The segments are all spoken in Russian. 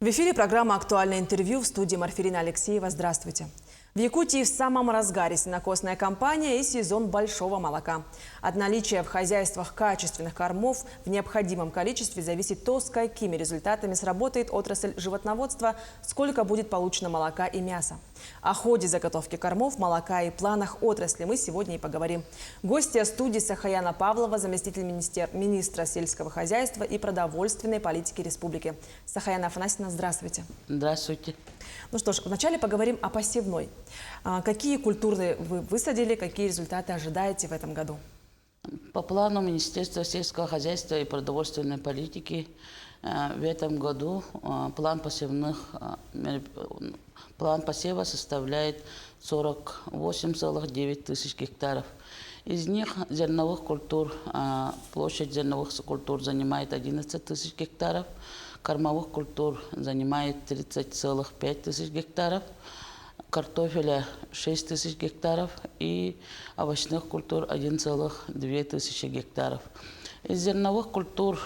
В эфире программа «Актуальное интервью», в студии Марфирина Алексеева. Здравствуйте. В Якутии в самом разгаре сенокосная кампания и сезон большого молока. От наличия в хозяйствах качественных кормов в необходимом количестве зависит то, с какими результатами сработает отрасль животноводства, сколько будет получено молока и мяса. О ходе заготовки кормов, молока и планах отрасли мы сегодня и поговорим. Гостья студии Сахаяна Павлова, заместитель министра сельского хозяйства и продовольственной политики республики. Сахаяна Афанасьевна, здравствуйте. Здравствуйте. Ну что ж, вначале поговорим о посевной. Какие культуры вы высадили, какие результаты ожидаете в этом году? По плану Министерства сельского хозяйства и продовольственной политики в этом году план посева составляет 48,9 тысяч гектаров. Из них зерновых культур, площадь зерновых культур занимает 11 тысяч гектаров, кормовых культур занимает 30,5 тысяч гектаров, картофеля 6 тысяч гектаров и овощных культур 1,2 тысячи гектаров. Из зерновых культур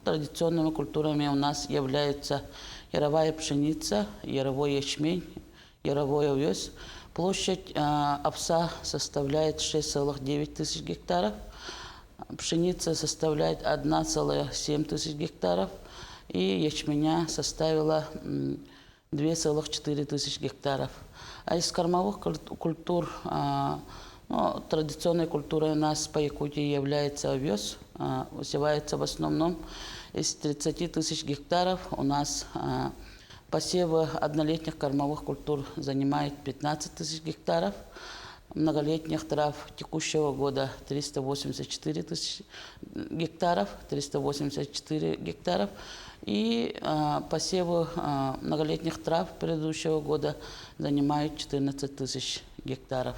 традиционными культурами у нас являются яровая пшеница, яровой ячмень, яровой овес. Площадь овса составляет 6,9 тысяч гектаров, пшеница составляет 1,7 тысяч гектаров и ячменя составила 2,4 тысяч гектаров. А из кормовых культур, традиционной культурой у нас по Якутии является овес, высевается в основном из 30 тысяч гектаров. У нас посевы однолетних кормовых культур занимает 15 тысяч гектаров, многолетних трав текущего года 384 тысячи гектаров, 384 гектаров. И посевы многолетних трав предыдущего года занимают 14 тысяч гектаров.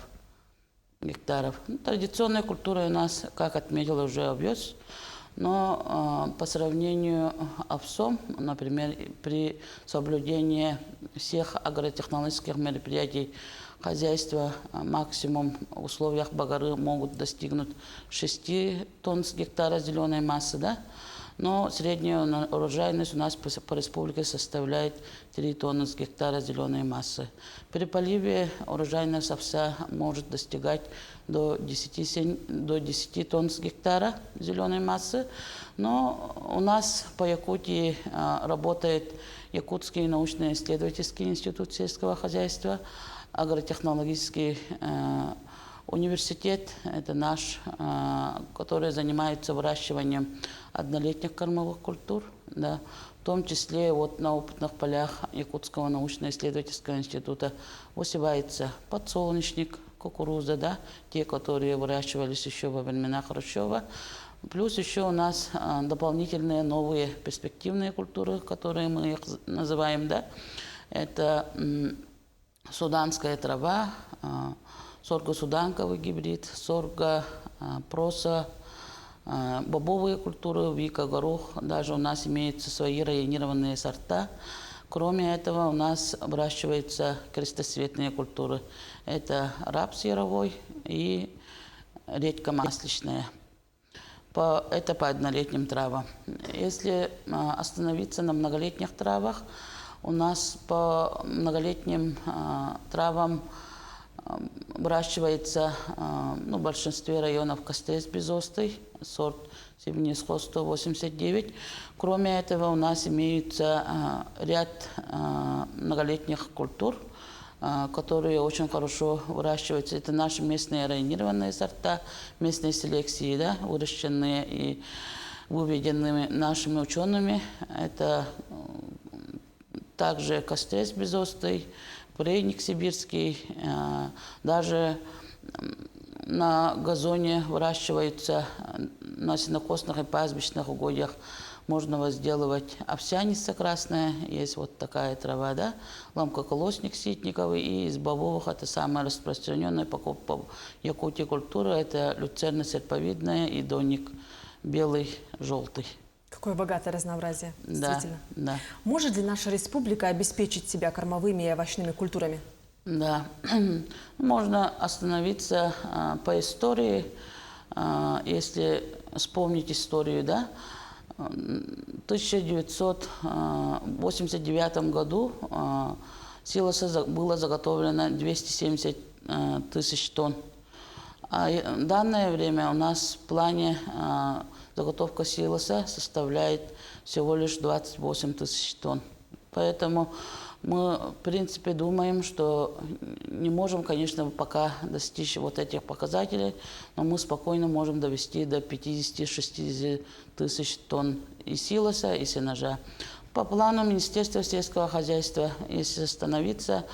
Традиционной культурой у нас, как отметил уже овес, но по сравнению овсом, например, при соблюдении всех агротехнологических мероприятий хозяйства максимум в условиях багары могут достигнуть 6 тонн с гектара зеленой массы, да? Но средняя урожайность у нас по республике составляет 3 тонны с гектара зеленой массы. При поливе урожайность овса может достигать до 10 тонн с гектара зеленой массы. Но у нас по Якутии работает Якутский научно-исследовательский институт сельского хозяйства, агротехнологический университет, это наш, который занимается выращиванием однолетних кормовых культур, да. В том числе вот на опытных полях Якутского научно-исследовательского института высевается подсолнечник, кукуруза, да, те, которые выращивались еще во времена Хрущева. Плюс еще у нас дополнительные новые перспективные культуры, которые мы их называем, да. Это суданская трава, сорго-суданковый гибрид, сорго, проса, бобовые культуры, вика, горох. Даже у нас имеются свои районированные сорта. Кроме этого, у нас выращиваются крестоцветные культуры. Это рапс яровой и редька масличная. Это по однолетним травам. Если остановиться на многолетних травах, у нас по многолетним травам выращивается в большинстве районов костес безостый, сорт Сибнисхо 189. Кроме этого, у нас имеются ряд многолетних культур, которые очень хорошо выращиваются. Это наши местные районированные сорта, местные селекции, да, выращенные и выведенными нашими учеными. Это также костес безостый, прейник сибирский, даже на газоне выращиваются, на сенокосных и пастбищных угодьях можно возделывать овсяница красная, есть вот такая трава, да, ломкоколосник ситниковый, и из бобовых это самая распространенная по Якутии культура, это люцерна-серповидная и донник белый, желтый. Какое богатое разнообразие, действительно. Да. Может ли наша республика обеспечить себя кормовыми и овощными культурами? Да, можно остановиться по истории, если вспомнить историю, да. В 1989 году силоса было заготовлено 270 тысяч тонн. А в данное время у нас в плане заготовка силоса составляет всего лишь 28 тысяч тонн. Поэтому мы, в принципе, думаем, что не можем, конечно, пока достичь вот этих показателей, но мы спокойно можем довести до 50-60 тысяч тонн и силоса, и сенажа. По плану Министерства сельского хозяйства, если остановиться,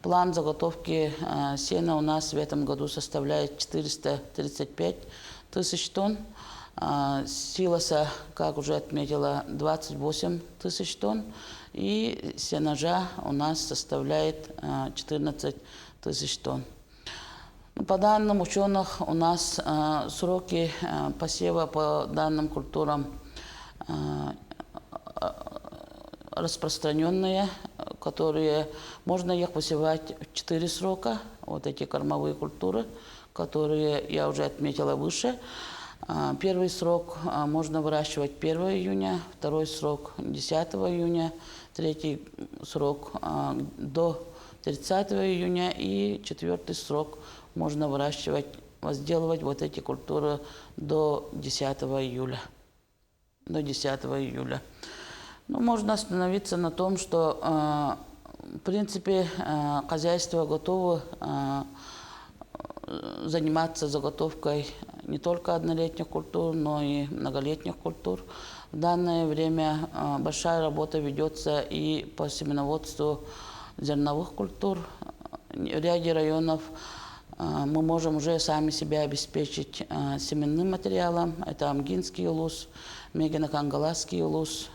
план заготовки сена у нас в этом году составляет 435 тысяч тонн. Силоса, как уже отметила, 28 тысяч тонн. И сенажа у нас составляет 14 тысяч тонн. По данным ученых, у нас сроки посева по данным культурам распространенные, которые можно их посевать в 4 срока, вот эти кормовые культуры, которые я уже отметила выше. Первый срок можно выращивать 1 июня, второй срок 10 июня, третий срок до 30 июня и четвертый срок можно выращивать, возделывать вот эти культуры до 10 июля. До 10 июля. Ну, можно остановиться на том, что, в принципе, хозяйство готово заниматься заготовкой не только однолетних культур, но и многолетних культур. В данное время большая работа ведется и по семеноводству зерновых культур. В ряде районов мы можем уже сами себя обеспечить семенным материалом. Это Амгинский улус, Мегино-Кангаласский улус,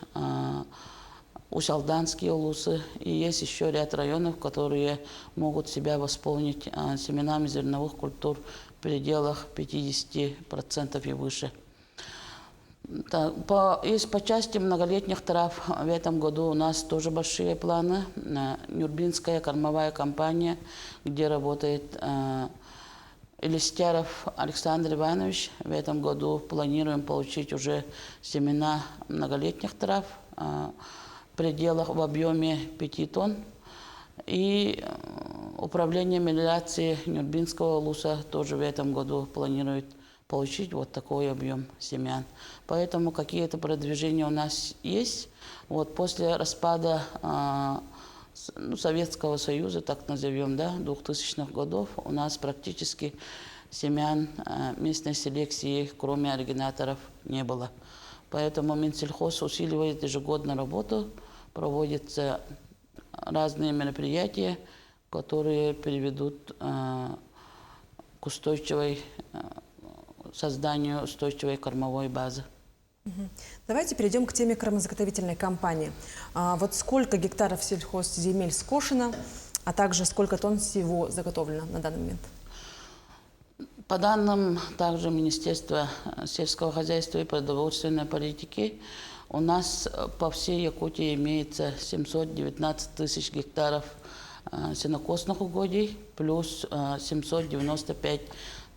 Усалданские улусы. И есть еще ряд районов, которые могут себя восполнить семенами зерновых культур в пределах 50% и выше. По части многолетних трав в этом году у нас тоже большие планы. Нюрбинская кормовая компания, где работает Элистяров Александр Иванович. В этом году планируем получить уже семена многолетних трав в пределах в объеме 5 тонн. И управление мелиорации Нюрбинского улуса тоже в этом году планирует получить вот такой объем семян. Поэтому какие-то продвижения у нас есть. Вот после распада Советского Союза, так назовем, да, 2000-х годов, у нас практически семян местной селекции, кроме оригинаторов, не было. Поэтому Минсельхоз усиливает ежегодно работу, проводятся разные мероприятия, которые приведут к созданию устойчивой кормовой базы. Давайте перейдем к теме кормозаготовительной кампании. Вот сколько гектаров сельхозземель скошено, а также сколько тонн всего заготовлено на данный момент? По данным также Министерства сельского хозяйства и продовольственной политики, у нас по всей Якутии имеется 719 тысяч гектаров сенокосных угодий, плюс 795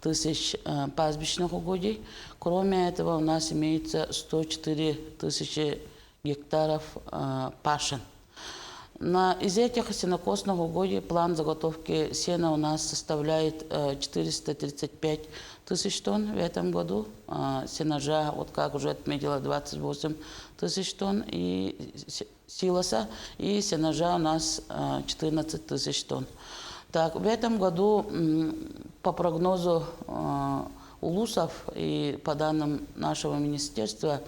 тысяч пастбищных угодий. Кроме этого, у нас имеется 104 тысячи гектаров пашин. Из этих сенокосных угодий план заготовки сена у нас составляет 435 тысяч тонн в этом году. Сенажа, вот как уже отметила, 28 тысяч тонн. И силоса, и сенажа у нас 14 тысяч тонн. Так, в этом году по прогнозу улусов и по данным нашего министерства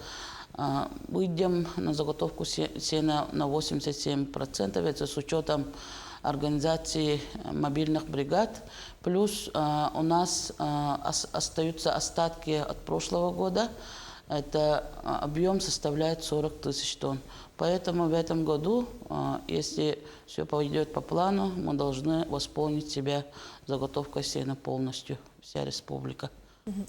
выйдем на заготовку сена на 87%. Это с учетом организации мобильных бригад. Плюс у нас остаются остатки от прошлого года. Это объем составляет 40 тысяч тонн. Поэтому в этом году, если все пойдет по плану, мы должны восполнить себя заготовкой сена полностью, вся республика.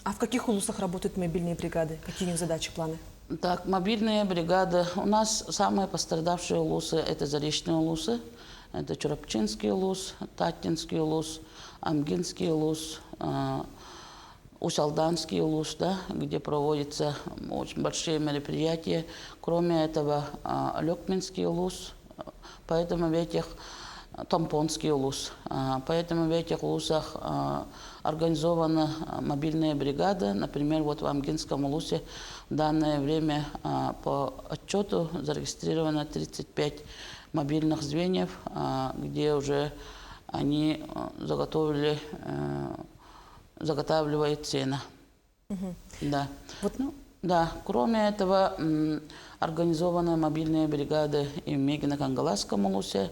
А в каких улусах работают мобильные бригады? Какие у них задачи, планы? Так, мобильные бригады. У нас самые пострадавшие улусы – это заречные улусы. Это Чурапчинский улус, Татинский улус, Амгинский улус, Усалданский улус, да, где проводятся очень большие мероприятия. Кроме этого, Лёкминский улус, поэтому в этих Тампонский улус. Поэтому в этих улусах организована мобильная бригада. Например, вот в Амгинском улусе в данное время по отчету зарегистрировано 35 мобильных звеньев, где уже они заготавливают сено. Да. Да, кроме этого, организованы мобильные бригады и в Мегино-Кангаласском улусе.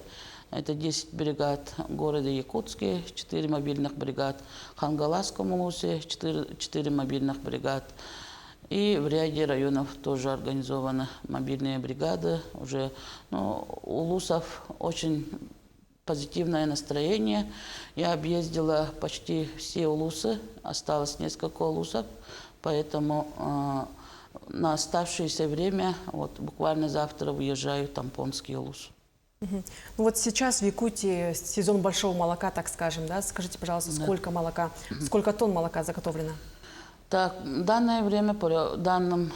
Это 10 бригад в городе Якутске, 4 мобильных бригад. В Хангаласском улусе 4 мобильных бригад. И в ряде районов тоже организованы мобильные бригады. Уже, у улусов очень позитивное настроение. Я объездила почти все улусы, осталось несколько улусов, поэтому на оставшееся время, вот буквально завтра выезжаю в Тампонский улус. Ну вот сейчас в Якутии сезон большого молока, так скажем, да? Скажите, пожалуйста, сколько молока, сколько тонн молока заготовлено? Так, в данное время, по данным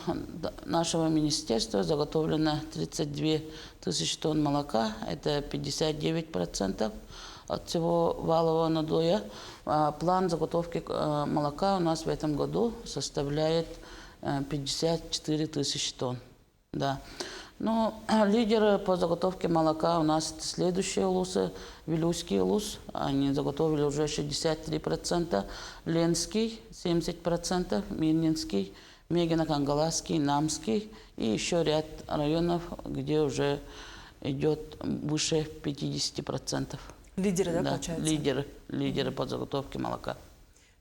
нашего министерства, заготовлено 32 тысячи тонн молока. Это 59% от всего валового надоя. План заготовки молока у нас в этом году составляет 54 тысячи тонн. Да. Но лидеры по заготовке молока у нас следующие улусы. Вилюйский улус, они заготовили уже 63%, Ленский 70%, Мирнинский, Мегино-Кангаласский, Намский и еще ряд районов, где уже идет выше 50%. Лидеры, да, да, получается? Лидеры по заготовке молока.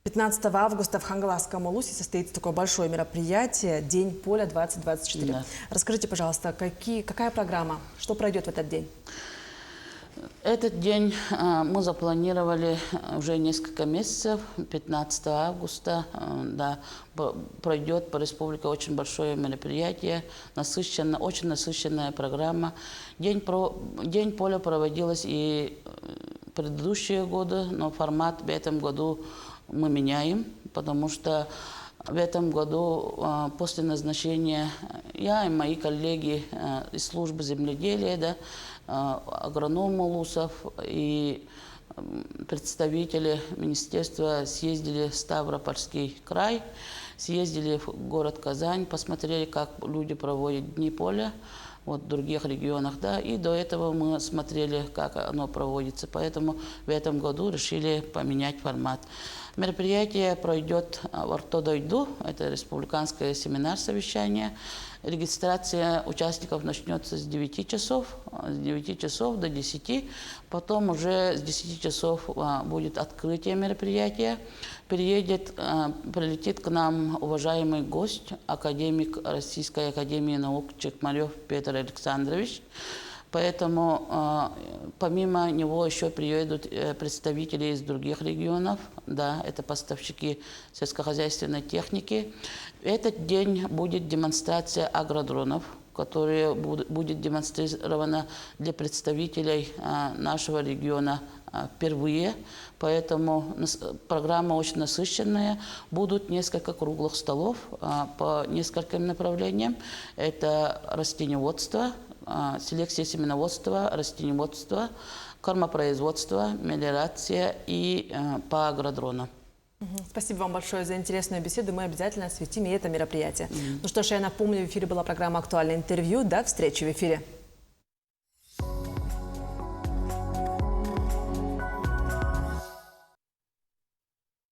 15 августа в Хангаласском улусе состоится такое большое мероприятие «День поля 2024». Да. Расскажите, пожалуйста, какая программа, что пройдет в этот день? Этот день мы запланировали уже несколько месяцев. 15 августа да, пройдет по республике очень большое мероприятие, очень насыщенная программа. День поля проводилась и предыдущие годы, но формат в этом году мы меняем, потому что в этом году после назначения я и мои коллеги из службы земледелия, да, агрономы улусов и представители министерства съездили в Ставропольский край, съездили в город Казань, посмотрели, как люди проводят Дни поля в других регионах, да, и до этого мы смотрели, как оно проводится, поэтому в этом году решили поменять формат. Мероприятие пройдет в Ортодойду, это республиканское семинар-совещание. Регистрация участников начнется с 9 часов до 10. Потом уже с 10 часов будет открытие мероприятия. Прилетит к нам уважаемый гость, академик Российской академии наук Чекмарев Петр Александрович. Поэтому помимо него еще приедут представители из других регионов, да, это поставщики сельскохозяйственной техники. В этот день будет демонстрация агродронов, которая будет демонстрирована для представителей нашего региона впервые. Поэтому программа очень насыщенная. Будут несколько круглых столов по нескольким направлениям. Это растениеводство, селекция семеноводства, растениеводство, кормопроизводство, мелиорация и по агродронам. Спасибо вам большое за интересную беседу. Мы обязательно осветим и это мероприятие. Ну что ж, я напомню, в эфире была программа «Актуальное интервью». До встречи в эфире.